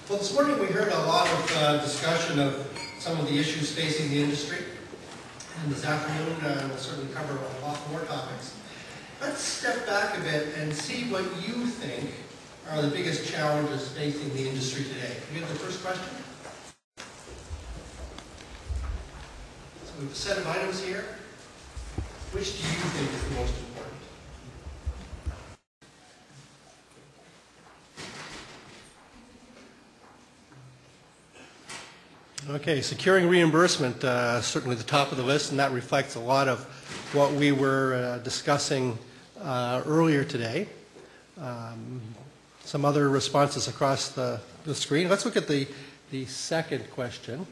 Well, this morning we heard a lot of discussion of some of the issues facing the industry. And this afternoon we'll certainly cover a lot more topics. Let's step back a bit and see what you think are the biggest challenges facing the industry today. Can we get the first question? So we have a set of items here. Which do you think is the most important? Okay, securing reimbursement, certainly the top of the list, and that reflects a lot of what we were discussing earlier today. Some other responses across the screen. Let's look at the second question.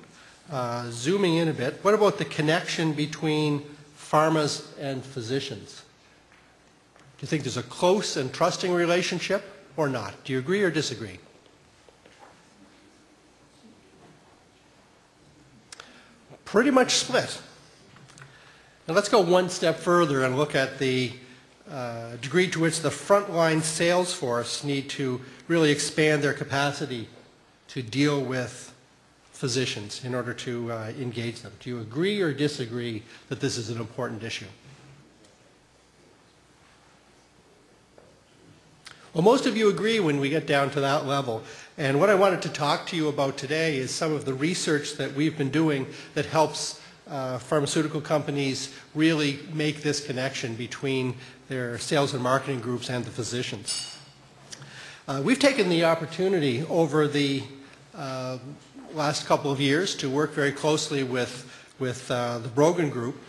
Zooming in a bit, what about the connection between pharmas and physicians? Do you think there's a close and trusting relationship or not? Do you agree or disagree? Pretty much split. Now let's go one step further and look at the degree to which the frontline sales force need to really expand their capacity to deal with physicians in order to engage them. Do you agree or disagree that this is an important issue? Well, most of you agree when we get down to that level. And what I wanted to talk to you about today is some of the research that we've been doing that helps pharmaceutical companies really make this connection between their sales and marketing groups and the physicians. We've taken the opportunity over the last couple of years to work very closely with the Brogan Group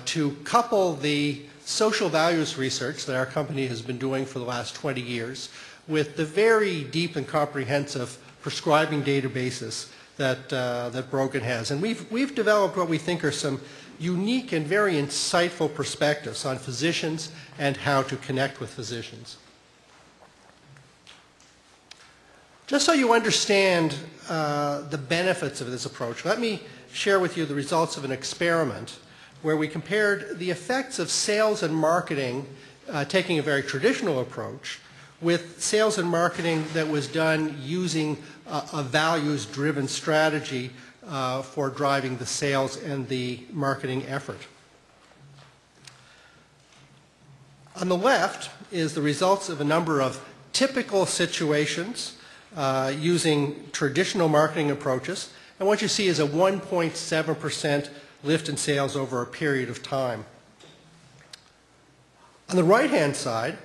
to couple the social values research that our company has been doing for the last 20 years with the very deep and comprehensive prescribing databases that Brogan has. And we've developed what we think are some unique and very insightful perspectives on physicians and how to connect with physicians. Just so you understand the benefits of this approach, let me share with you the results of an experiment where we compared the effects of sales and marketing, taking a very traditional approach, with sales and marketing that was done using a values-driven strategy for driving the sales and the marketing effort. On the left is the results of a number of typical situations using traditional marketing approaches, and what you see is a 1.7% lift in sales over a period of time. On the right-hand side,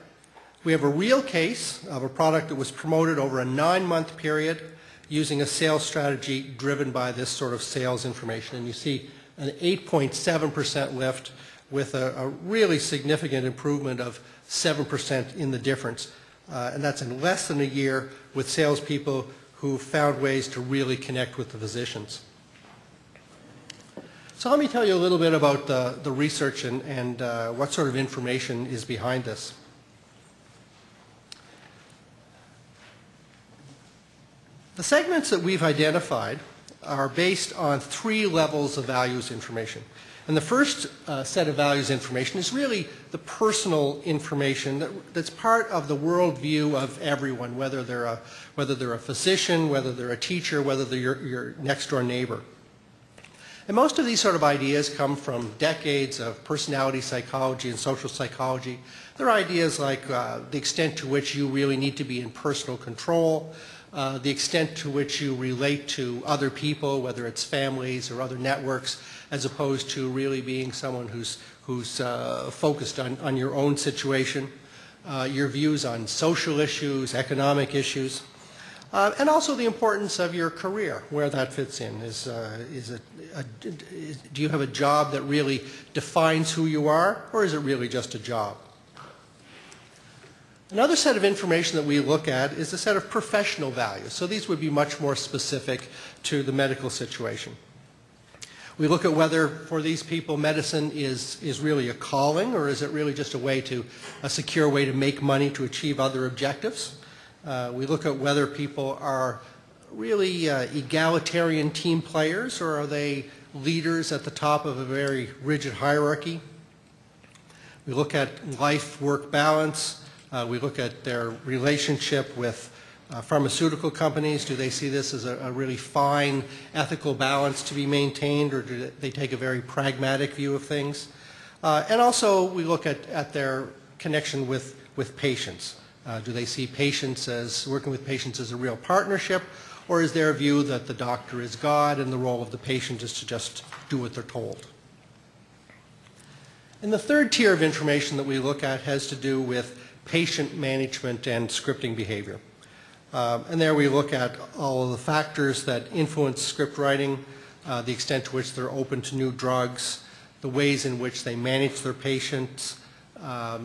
we have a real case of a product that was promoted over a 9-month period using a sales strategy driven by this sort of sales information. And you see an 8.7% lift with a really significant improvement of 7% in the difference. And that's in less than a year with salespeople who found ways to really connect with the physicians. So let me tell you a little bit about the research and what sort of information is behind this. The segments that we've identified are based on 3 levels of values information. And the first set of values information is really the personal information that's part of the worldview of everyone, whether they're a physician, whether they're a teacher, whether they're your next-door neighbor. And most of these sort of ideas come from decades of personality psychology and social psychology. They're ideas like the extent to which you really need to be in personal control, the extent to which you relate to other people, whether it's families or other networks, as opposed to really being someone who's focused on your own situation, your views on social issues, economic issues, and also the importance of your career, where that fits in. Do you have a job that really defines who you are, or is it really just a job? Another set of information that we look at is a set of professional values. So these would be much more specific to the medical situation. We look at whether for these people medicine is really a calling, or is it really just a secure way to make money to achieve other objectives. We look at whether people are really egalitarian team players, or are they leaders at the top of a very rigid hierarchy. We look at life-work balance. We look at their relationship with Pharmaceutical companies, do they see this as a really fine ethical balance to be maintained, or do they take a very pragmatic view of things? And also we look at their connection with patients. Do they see patients as, working with patients as a real partnership, or is their view that the doctor is God and the role of the patient is to just do what they're told? And the third tier of information that we look at has to do with patient management and scripting behavior. And there we look at all of the factors that influence script writing, the extent to which they're open to new drugs, the ways in which they manage their patients,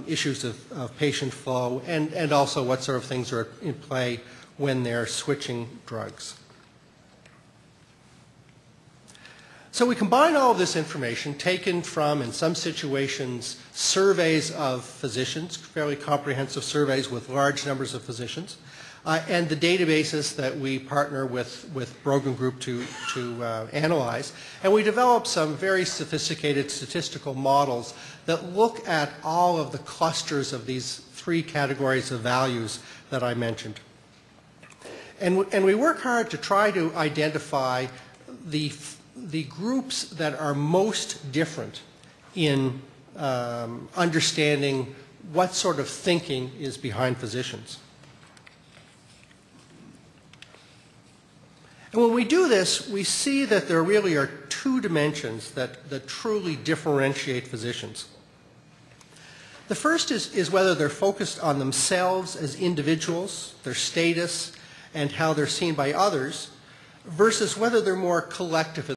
issues of patient flow, and also what sort of things are in play when they're switching drugs. So we combine all of this information taken from, in some situations, surveys of physicians, fairly comprehensive surveys with large numbers of physicians, and the databases that we partner with Brogan Group to analyze. And we develop some very sophisticated statistical models that look at all of the clusters of these three categories of values that I mentioned. And we work hard to try to identify the groups that are most different in understanding what sort of thinking is behind physicians. And when we do this, we see that there really are two dimensions that truly differentiate physicians. The first is whether they're focused on themselves as individuals, their status, and how they're seen by others, versus whether they're more collective